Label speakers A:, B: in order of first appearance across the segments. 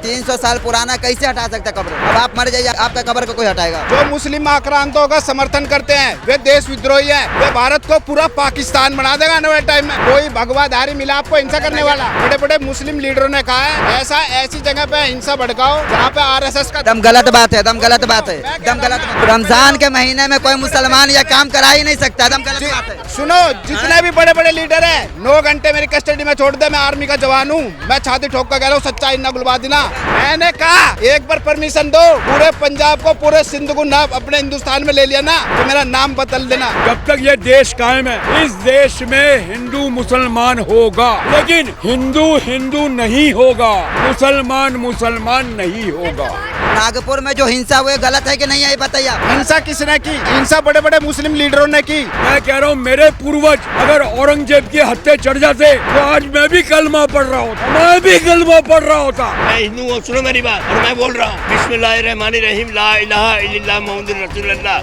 A: 300 साल पुराना कैसे हटा सकता है कब्र? अब आप मर जाइए, आपका कब्र को कोई हटाएगा?
B: जो मुस्लिम आक्रांतों का समर्थन करते हैं वे देश विद्रोही है। वे भारत को पूरा पाकिस्तान बना देगा आने वाले टाइम में। कोई भगवाधारी मिला आपको हिंसा करने वाला? बड़े बड़े मुस्लिम लीडरों ने कहा है ऐसी जगह पे हिंसा भड़काओ जहाँ पे RSS का
A: दम गलत बात है, दम गलत बात है, दम गलत। रमजान के महीने में कोई मुसलमान यह काम करा ही नहीं सकता, दम गलत बात है।
B: सुनो, जितने भी बड़े बड़े लीडर है 9 घंटे मेरी कस्टडी में छोड़ दे, मैं आर्मी का जवान हूँ, मैं छाती ठोक कर कह रहा हूँ सच्चाई ना बुलवा देना। मैंने कहा एक बार परमिशन दो, पूरे पंजाब को पूरे सिंध को ना अपने हिंदुस्तान में ले लिया ना तो मेरा नाम बदल देना।
C: जब तक ये देश कायम है इस देश में हिंदू मुसलमान होगा, लेकिन हिंदू हिंदू नहीं होगा, मुसलमान मुसलमान नहीं होगा।
A: नागपुर में जो हिंसा हुई गलत है कि नहीं है, ये बताइए।
B: हिंसा किसने की? हिंसा बड़े बड़े मुस्लिम लीडरों ने की।
C: मैं कह रहा हूँ मेरे पूर्वज अगर औरंगजेब के हत्थे चढ़ जाते तो आज मैं भी कलमा पढ़ रहा होता, मैं भी कलमा पढ़ रहा होता।
D: मैं हिंदू हूँ, सुनो मेरी बात, और मैं बोल रहा हूँ बिस्मिल्लाहिर्रहमानिर्रहीम, ला इलाहा इल्लल्लाह मुहम्मदुर रसूलुल्लाह।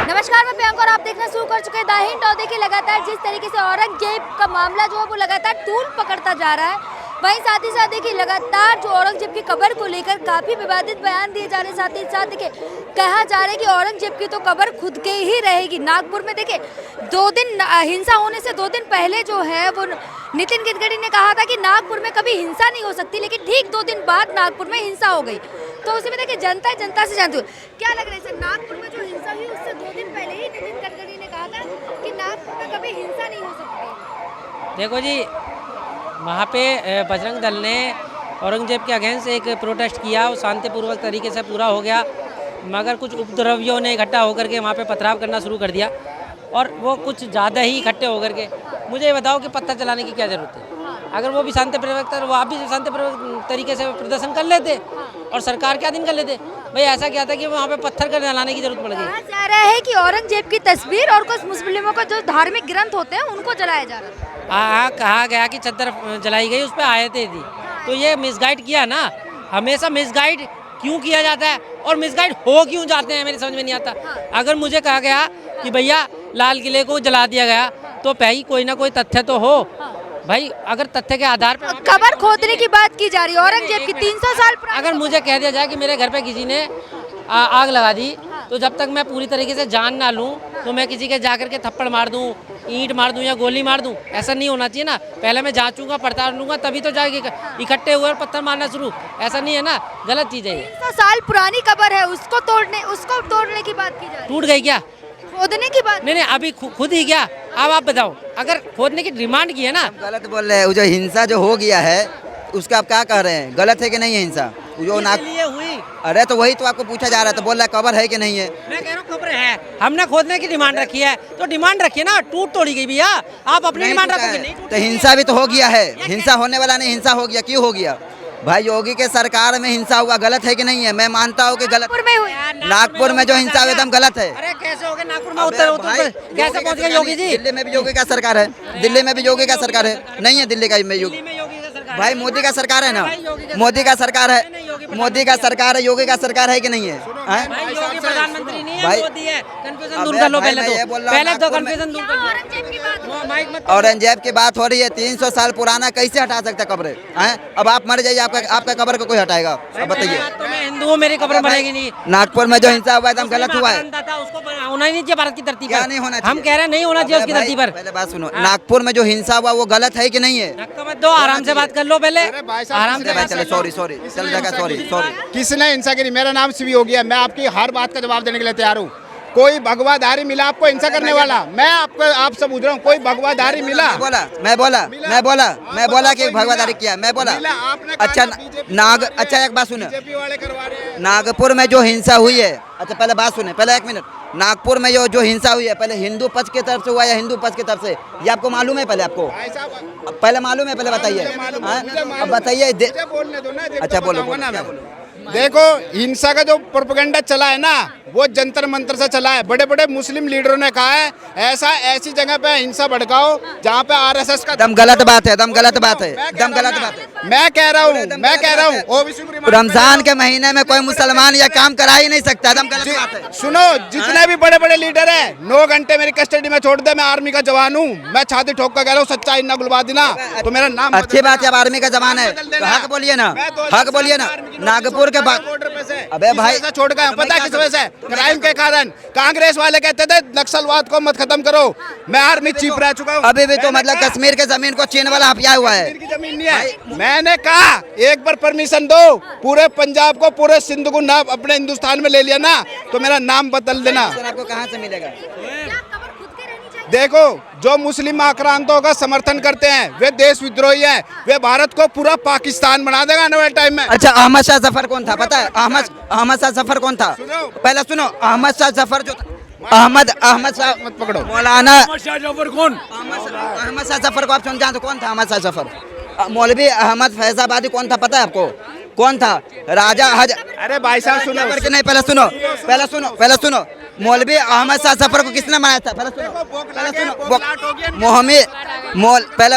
E: नमस्कार, मैं प्रियंका और आप देखना शुरू कर चुके हैं द हिंट। और देखिए लगातार जिस तरीके से औरंगजेब का मामला जो है वो लगातार तूल पकड़ता जा रहा है, वहीं साथ ही साथ देखिए लगातार जो औरंगजेब की कब्र को लेकर काफ़ी विवादित बयान दिए जा रहे हैं। साथ ही साथ देखिए कहा जा रहा है कि औरंगजेब की तो कब्र खुद के ही रहेगी। नागपुर में देखिए 2 दिन हिंसा होने से 2 दिन पहले जो है वो नितिन गडकरी ने कहा था कि नागपुर में कभी हिंसा नहीं हो सकती, लेकिन ठीक 2 दिन बाद नागपुर में हिंसा हो गई। तो उसी में देखिए जनता से जानती हूँ क्या लग रहा है सर, नागपुर में जो हिंसा हुई उससे 2 दिन पहले ही नितिन गडकरी ने कहा था कि नागपुर में कभी हिंसा नहीं हो सकती।
F: देखो जी, वहाँ पे बजरंग दल ने औरंगजेब के अगेंस्ट एक प्रोटेस्ट किया, वो शांतिपूर्वक तरीके से पूरा हो गया, मगर कुछ उपद्रवियों ने इकट्ठा होकर के वहाँ पे पथराव करना शुरू कर दिया और वो कुछ ज़्यादा ही इकट्ठे होकर के। मुझे ये बताओ कि पत्थर चलाने की क्या ज़रूरत है? अगर वो भी शांतिपूर्वक था वो आप भी शांतिपूर्वक तरीके से प्रदर्शन कर लेते और सरकार क्या दिन कर लेते। भाई ऐसा क्या था कि वहाँ पे पत्थर कर जलाने की जरूरत पड़ गई?
E: कहा जा रहा है कि औरंगजेब की तस्वीर और कुछ मुस्लिमों का जो धार्मिक ग्रंथ होते हैं उनको जलाया जा रहा है।
F: हाँ, कहा गया कि चद्दर जलाई गई, उस पर आयतें थी। तो ये मिसगाइड किया ना, हमेशा मिसगाइड क्यों किया जाता है और मिसगाइड हो क्यों जाते हैं, मेरी समझ में नहीं आता। अगर मुझे कहा गया कि भैया लाल किले को जला दिया गया तो भाई कोई ना कोई तथ्य तो हो। भाई अगर तथ्य के आधार पर
E: कब्र खोदने की बात की जा रही है औरंगजेब की 300 साल पुरानी।
F: अगर मुझे कह दिया जाए कि मेरे घर पे किसी ने आग लगा दी तो जब तक मैं पूरी तरीके से जान ना लूं तो मैं किसी के जाकर के थप्पड़ मार दूं, ईंट मार दूं या गोली मार दूं, ऐसा नहीं होना चाहिए ना। पहले मैं जांचूंगा, पड़ताल लूंगा, तभी तो जाएगी। इकट्ठे हुए और पत्थर मारना शुरू, ऐसा नहीं है ना, गलत चीज़ है ये।
E: 300 साल पुरानी कब्र है, उसको तोड़ने की बात की जा रही है।
F: टूट गई क्या?
E: खोदने की बात
F: नहीं, अभी खुद ही क्या। अब आप बताओ, अगर खोदने की डिमांड की है ना।
A: गलत बोल रहे हैं। वो जो हिंसा जो हो गया है उसका आप क्या कह रहे हैं, गलत है कि नहीं है हिंसा? जो
F: हुई।
A: अरे तो वही तो आपको पूछा जा रहा है, तो बोल रहा है कब्र है कि नहीं है।
F: मैं कह रहा हूँ कब्र है, हमने खोदने की डिमांड रखी है तो डिमांड रखिए ना, टूट तोड़ी गई भैया। आप अपनी डिमांड रखोगे नहीं
A: तो हिंसा भी तो हो गया है, हिंसा होने वाला नहीं, हिंसा हो गया। क्यों हो गया भाई? योगी के सरकार में हिंसा हुआ, गलत है कि नहीं है? मैं मानता हूँ कि गलत। नागपुर में जो हिंसा एकदम गलत है।
F: अरे कैसे हो गया नागपुर में? उत्तर कैसे पहुँच गए योगी जी?
A: दिल्ली में भी योगी का सरकार है, दिल्ली में भी योगी का सरकार है, नहीं है दिल्ली का में योगी? भाई मोदी का सरकार है ना, मोदी का सरकार है, मोदी का सरकार है, योगी का सरकार है कि नहीं है?
F: योगी प्रधानमंत्री नहीं है,
A: भाई
F: मोदी है। कंफ्यूजन दूर कर लो पहले तो कंफ्यूजन दूर कर लो।
A: औरंगजेब की बात हो रही है, 300 साल पुराना कैसे हटा सकता कब्र? अब आप मर जाइए, आपका कब्र को कोई हटाएगा? अब बताइए।
F: तो मैं हिंदू हूँ, मेरी कब्र बनेगी नहीं।
A: नागपुर में जो हिंसा हुआ एकदम गलत हुआ है।
F: उसको होना ही नहीं चाहिए भारत की धरती पर।
A: नहीं होना चाहिए।
F: हम कह रहे हैं नहीं होना चाहिए उसकी धरती पर।
A: पहले बात सुनो, नागपुर में जो हिंसा हुआ वो गलत है कि नहीं है?
F: धक्का मत दो, आराम से बात कर लो पहले, आराम से।
A: चलो सॉरी चल जाएगा, सॉरी।
B: किसने हिंसा करी? मेरा नाम शिव योगी है, मैं आपकी हर बात का जवाब देने के लिए तैयार हूँ। कोई भगवाधारी मिला आपको हिंसा करने वाला? मैं आपसे पूछ रहा हूँ, कोई भगवाधारी मिला?
A: मैं बोला कि भगवाधारी किया, मैं बोला। अच्छा अच्छा एक बात सुनो, नागपुर में जो हिंसा हुई है, अच्छा पहले बात सुने, पहले 1 मिनट। नागपुर में जो हिंसा हुई है, पहले हिंदू पक्ष की तरफ से हुआ या हिंदू पक्ष की तरफ से, ये आपको मालूम है? पहले आपको पहले मालूम है? पहले बताइए, अब बताइए। अच्छा बोलो।
B: देखो हिंसा का जो प्रोपेगेंडा चला है ना वो जंतर मंतर से चला है। बड़े बड़े मुस्लिम लीडरों ने कहा है ऐसी जगह पे हिंसा भड़काओ जहाँ पे आरएसएस का
A: दम गलत बात है, दम गलत बात है, दम गलत बात है।
B: मैं कह रहा हूँ ओबीसी को रिमांड
A: रमजान के महीने में कोई मुसलमान यह काम करा ही नहीं सकता, दम गलत बात है।
B: सुनो जितने भी बड़े बड़े लीडर है 9 घंटे मेरी कस्टडी में छोड़ दे। मैं आर्मी का जवान हूँ, मैं छाती ठोक कर कह रहा हूँ सच्चाई ना गुलवा देना तो मेरा नाम
A: अच्छी बात है, अब आर्मी का जवान है तो हक बोलिए ना, हक बोलिए ना। नागपुर के बाद अबे भाई
B: छोड़ गए पता है किस वजह से? क्राइम के कारण। कांग्रेस वाले कहते थे नक्सलवाद को मत खत्म करो, मैं आर्मी चीफ रह चुका हूँ।
A: अभी भी तो मतलब कश्मीर के जमीन को चीन वाला हथिया हुआ है।
B: की जमीन नहीं है। मैंने कहा एक बार परमिशन दो, पूरे पंजाब को पूरे सिंध को ना अपने हिंदुस्तान में ले लिया ना तो मेरा नाम बदल देना।
A: आपको कहाँ से मिलेगा?
B: देखो जो मुस्लिम आक्रांतों का समर्थन करते हैं वे देश विद्रोही हैं, वे भारत को पूरा पाकिस्तान बना देगा आने वाले टाइम में।
A: अच्छा अहमद शाह जफर कौन था पता है? अहमद शाह जफर कौन था? पहले सुनो, अहमद शाह जफर जो अहमद शाह
B: मत पकड़ो।
A: मौलाना
C: शाह जफर कौन?
A: अहमद शाह जफर को आप सुन जानते कौन था? अहमद शाह जफर। मौलवी अहमद फैजाबादी कौन था पता है आपको? कौन था? राजा हज।
B: अरे भाई साहब सुनो
A: नहीं पहले सुनो मौलवी अहमद शाह जफर को किसने मारा था? पहले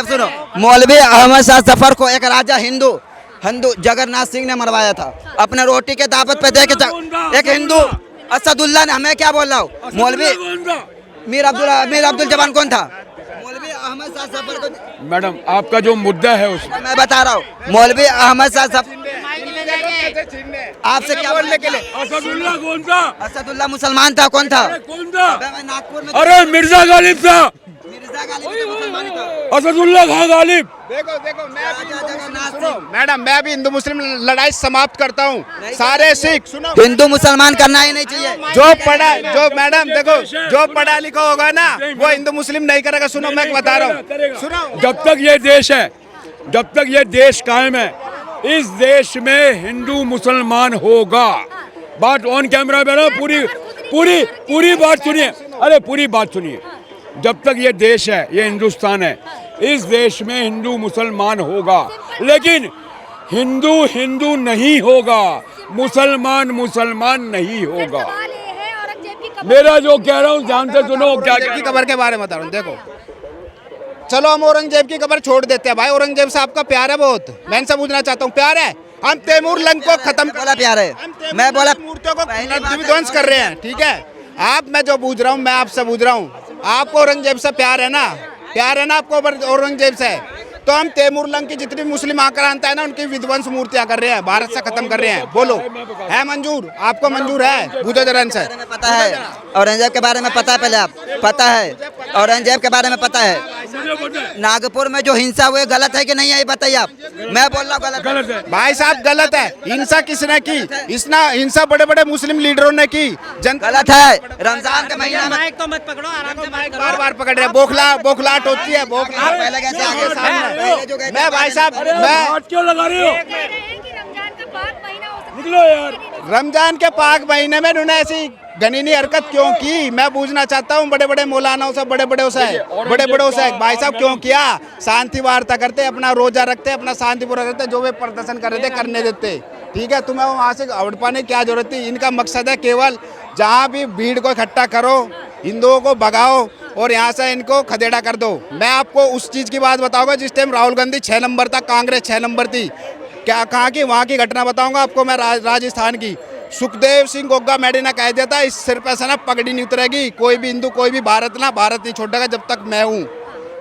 A: सुनो मौलवी अहमद शाह जफर को एक राजा हिंदू जगन्नाथ सिंह ने मरवाया था अपने रोटी के दावत पे दे के। एक हिंदू असदुल्ला ने, मैं क्या बोल रहा हूँ, मौलवी मीर अब्दुल जवान कौन था? मौलवी अहमद शाह जफर को।
C: मैडम आपका जो मुद्दा है उसमें
A: मैं बता रहा हूँ मौलवी अहमद शाह जफर। आपसे क्या बोलने के लिए?
C: असदुल्ला कौन था?
A: असदुल्ला मुसलमान था, कौन था?
C: कौन था?
A: नागपुर में
C: अरे मिर्जा गालिब था।
A: मिर्जा गालिब भी तो मुसलमान था।
C: असदुल्ला खां गालिब।
B: देखो मैडम मैं भी हिंदू मुस्लिम लड़ाई समाप्त करता हूँ। सारे सिख सुनो,
A: हिंदू मुसलमान करना ही नहीं चाहिए।
B: जो मैडम देखो जो पढ़ा लिखा होगा ना वो हिंदू मुस्लिम नहीं करेगा। सुनो मैं बता रहा हूँ, सुनो
C: जब तक ये देश है, जब तक ये देश कायम है, इस देश में हिंदू मुसलमान होगा। बात ऑन कैमरा में ना, पूरी बात सुनिए। अरे पूरी बात सुनिए। जब तक ये देश है, ये हिंदुस्तान है, इस देश में हिंदू मुसलमान होगा, लेकिन हिंदू नहीं होगा, मुसलमान नहीं होगा। मेरा जो कह रहा हूँ ध्यान से सुनो। क्या
B: औरंगजेब की कब्र के बारे में बता रहा हूँ। देखो चलो हम औरंगजेब की कब्र छोड़ देते हैं भाई। औरंगजेब से आपका प्यार है बहुत, मैं इनसे पूछना चाहता हूँ प्यार है? हम तैमूर लंग को खत्म
A: बोला प्यार है, मैं बोला
B: मूर्तियों को ध्वंस कर रहे हैं, ठीक है? मैं जो पूछ रहा हूँ, मैं आपसे पूछ रहा हूँ, आपको औरंगजेब से प्यार है ना? प्यार है ना आपको औरंगजेब से? तो हम तैमूर लंग की जितनी मुस्लिम आक्रांता है ना उनकी विध्वंस मूर्तियां कर रहे हैं, भारत से खत्म कर रहे हैं। बोलो है मंजूर? आपको मंजूर है? पूछो जरा इनसे।
A: पता है औरंगजेब के बारे में? पता है पहले आप? पता है औरंगजेब के बारे में? पता है नागपुर में जो हिंसा हुई गलत है कि नहीं है ये बताइए आप। मैं बोल रहा हूँ गलत है।
B: भाई साहब गलत है। हिंसा किसने की? हिंसा बड़े बड़े मुस्लिम लीडरों ने की।
A: गलत है। रमजान के महीने में
F: तो मत पकड़ो, आराम से
B: बार पकड़ रहे। बोखलाहट होती है, बोखलाहट पहले कैसे आगे सामने। मैं भाई साहब मैं
C: क्यों लगा रहे हो? निकलो यार।
B: रमजान के पाक महीने में उन्होंने ऐसी घनीनी हरकत क्यों की? मैं पूछना चाहता हूँ बड़े बड़े मौलानाओं से, बड़े बड़ों से भाई साहब क्यों किया? शांति वार्ता करते, अपना रोजा रखते, अपना शांति पूरा करते, जो वे प्रदर्शन कर रहे थे करने देते, ठीक है? तुम्हें वहाँ से हड़पाने की क्या जरूरत थी? इनका मकसद है केवल जहाँ भी भीड़ को इकट्ठा करो, हिंदुओं को भगाओ और यहाँ से इनको खदेड़ा कर दो। मैं आपको उस चीज़ की बात बताऊंगा जिस टाइम राहुल गांधी 6 नंबर था, कांग्रेस 6 नंबर थी। क्या कहाँ की वहाँ की घटना बताऊंगा आपको मैं, राजस्थान की। सुखदेव सिंह गोग्गा मैडी ने कह दिया था इस सिर पे से ना पगड़ी नहीं उतरेगी, कोई भी हिंदू कोई भी भारत नहीं छोड़ेगा जब तक मैं हूँ।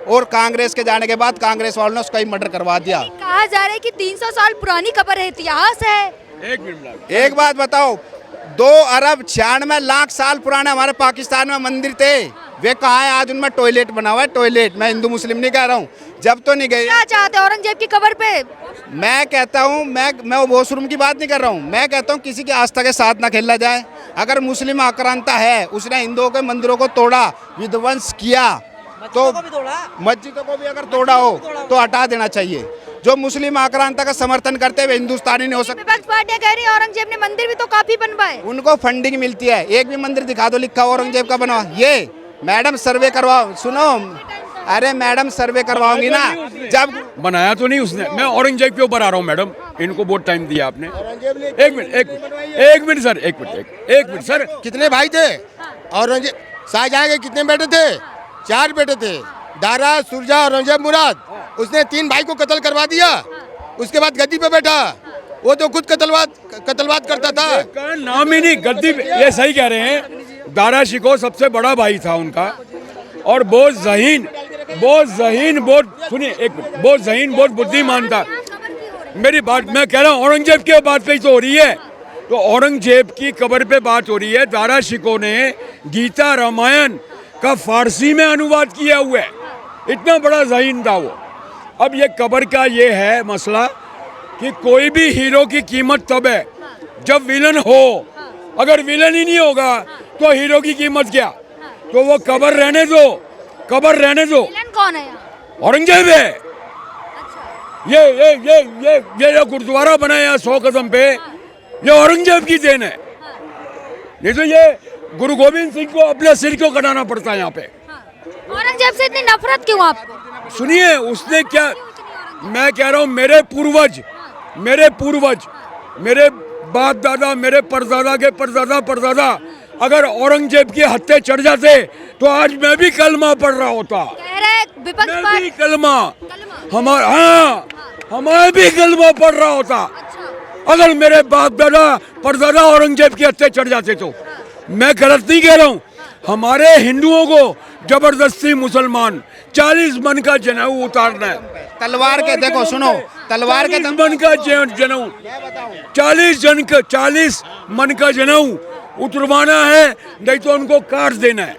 B: और कांग्रेस के जाने के बाद कांग्रेस वालों ने उसका ही मर्डर करवा दिया।
E: कहा जा रहा है कि 300 साल पुरानी कब्र है, इतिहास है।
B: एक बात बताओ, 2 अरब 96 लाख साल पुराने हमारे पाकिस्तान में मंदिर थे, वे कहाँ है? आज उनमें टॉयलेट बना हुआ है, टॉयलेट। मैं हिंदू मुस्लिम नहीं कह रहा हूँ, जब तो नहीं गए।
E: क्या चाहते औरंगजेब की कब्र पे?
B: मैं कहता हूँ मैं वॉशरूम की बात नहीं कर रहा हूँ, मैं कहता हूँ किसी की आस्था के साथ ना खेला जाए। अगर मुस्लिम आक्रांता है, उसने हिंदुओं के मंदिरों को तोड़ा, विध्वंस किया, तो मस्जिदों को भी अगर तोड़ा हो तो हटा देना चाहिए। जो मुस्लिम आक्रांता का समर्थन करते हुए हिंदुस्तानी नहीं हो सकते।
E: विपक्ष पार्टियां कह रही है औरंगजेब ने मंदिर भी तो काफी बनवाए।
B: उनको फंडिंग मिलती है, एक भी मंदिर दिखा दो लिखा औरंगजेब का बना। ये मैडम सर्वे करवाओ, सुनो अरे मैडम सर्वे करवाओगी ना जब
C: बनाया तो नहीं उसने। मैं औरंगजेब के ऊपर आ रहा हूँ मैडम, इनको बहुत टाइम दिया आपने। एक मिनट सर, एक मिनट सर।
G: कितने भाई थे औरंगजेब? शाहजहां के कितने बेटे थे? 4 बेटे थे, दारा, सुरजा, औरंगजेब, मुराद। उसने 3 भाई को कत्ल करवा दिया, उसके बाद गद्दी पे बैठा। वो तो खुद कत्लवाद करता था।
C: का नाम ही नहीं गद्दी पे, ये सही कह रहे हैं। दारा शिकोह सबसे बड़ा भाई था उनका, और बहुत जहीन, बहुत बुद्धिमान था। मेरी बात मैं कह रहा हूँ, औरंगजेब की बात पे ही तो हो रही है। तो औरंगजेब की कब्र पे बात हो रही है। दारा शिकोह ने गीता रामायण का फारसी में अनुवाद किया हुआ है, इतना बड़ा जहीन था वो। अब ये कब्र का ये है मसला कि कोई भी हीरो की कीमत तब है जब विलन हो। अगर विलन ही नहीं होगा तो हीरो की कीमत क्या? तो वो कब्र रहने दो।
E: विलन कौन है यहाँ?
C: औरंगजेब है। ये गुरुद्वारा बना है यहाँ 100 कदम पे, ये औरंगजेब की देन है। नहीं तो ये गुरु गोविंद सिंह को अपने सिर क्यों कटाना पड़ता है यहाँ पे?
E: औरंगजेब से इतनी नफरत क्यों आपको?
C: सुनिए उसने क्या, मैं कह रहा हूँ मेरे पूर्वज, मेरे बाप दादा, मेरे परदादा के परदादा अगर औरंगजेब के हत्थे चढ़ जाते तो आज मैं भी कलमा पढ़ रहा होता।
E: कह रहे विपक्ष
C: मैं भी हमारा भी कलमा पढ़ रहा होता अगर मेरे बाप दादा परदादा औरंगजेब के हत्थे चढ़ जाते तो। मैं गलत नहीं कह रहा हूँ। हमारे हिंदुओं को जबरदस्ती मुसलमान 40 मन का जनेऊ उतारना है।
B: तलवार के देखो सुनो, तलवार के
C: 40 मन का जनेऊ, 40 मन का जनेऊ उतरवाना है, नहीं तो उनको काट देना है।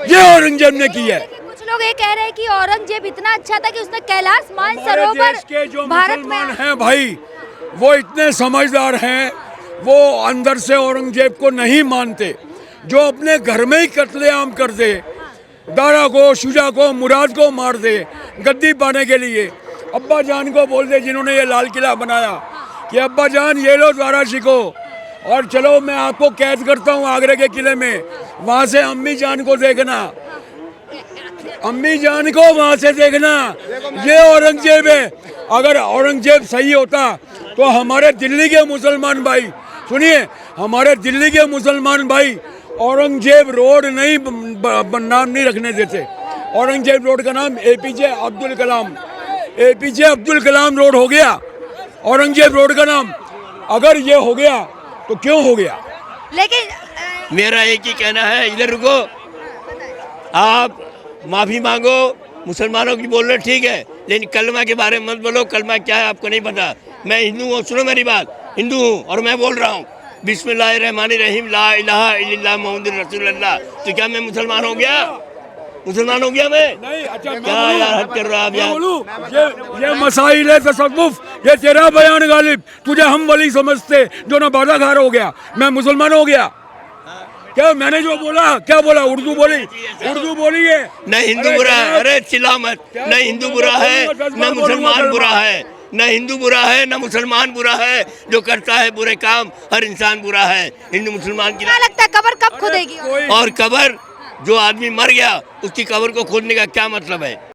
C: ये औरंगजेब ने किया है।
E: कुछ लोग ये कह रहे हैं कि औरंगजेब इतना अच्छा था कि उसने कैलाश
C: देश के जो
E: मानसरोवर भारत
C: मुसलमान
E: में
C: हैं भाई, वो इतने समझदार हैं, वो अंदर से औरंगजेब को नहीं मानते। जो अपने घर में ही कत्लेआम कर दे, दारा को, शुजा को, मुराद को मार दे गद्दी पाने के लिए। अब्बा जान को बोल दे जिन्होंने ये लाल किला बनाया कि अब्बा जान ये लो दारा शिकोह, और चलो मैं आपको कैद करता हूँ आगरे के किले में, वहाँ से अम्मी जान को देखना, अम्मी जान को वहाँ से देखना। ये औरंगजेब है। अगर औरंगजेब सही होता तो हमारे दिल्ली के मुसलमान भाई, सुनिए, हमारे दिल्ली के मुसलमान भाई औरंगजेब रोड नहीं नाम नहीं रखने देते। औरंगजेब रोड का नाम एपीजे अब्दुल कलाम रोड हो गया, औरंगजेब रोड का नाम। अगर ये हो गया तो क्यों हो गया?
E: लेकिन
D: मेरा एक ही कहना है, इधर रुको, आप माफी मांगो, मुसलमानों की बोल रहे ठीक है, लेकिन कलमा के बारे में मत बोलो। कलमा क्या है आपको नहीं पता। मैं हिंदू हूँ, सुनो मेरी बात, हिंदू हूँ और मैं बोल रहा हूँ बिस्मिल्लाहिर्रहमानिर्रहीम ला इलाहा इल्लल्लाह मुहम्मदुर रसूलुल्लाह। तो क्या मैं मुसलमान हो गया? मैं
C: नहीं। अच्छा
D: क्या यार हद कर रहा आप यार?
C: ये मसाइल है तसव्वुफ, ये तेरा बयान गालिब। तुझे हम वली समझते जो ना बादाखार हो गया, मैं मुसलमान हो गया। क्या मैंने जो बोला, क्या बोला? उर्दू बोली है।
D: न हिंदू बुरा है, अरे चिल्ला मत। न हिंदू बुरा है, न मुसलमान बुरा है। न हिंदू बुरा है, न मुसलमान बुरा है। जो करता है बुरे काम, हर इंसान बुरा है। हिंदू मुसलमान की
E: क्या लगता है कब्र कब खुदेगी?
D: और कब्र, जो आदमी मर गया उसकी कब्र को खोदने का क्या मतलब है?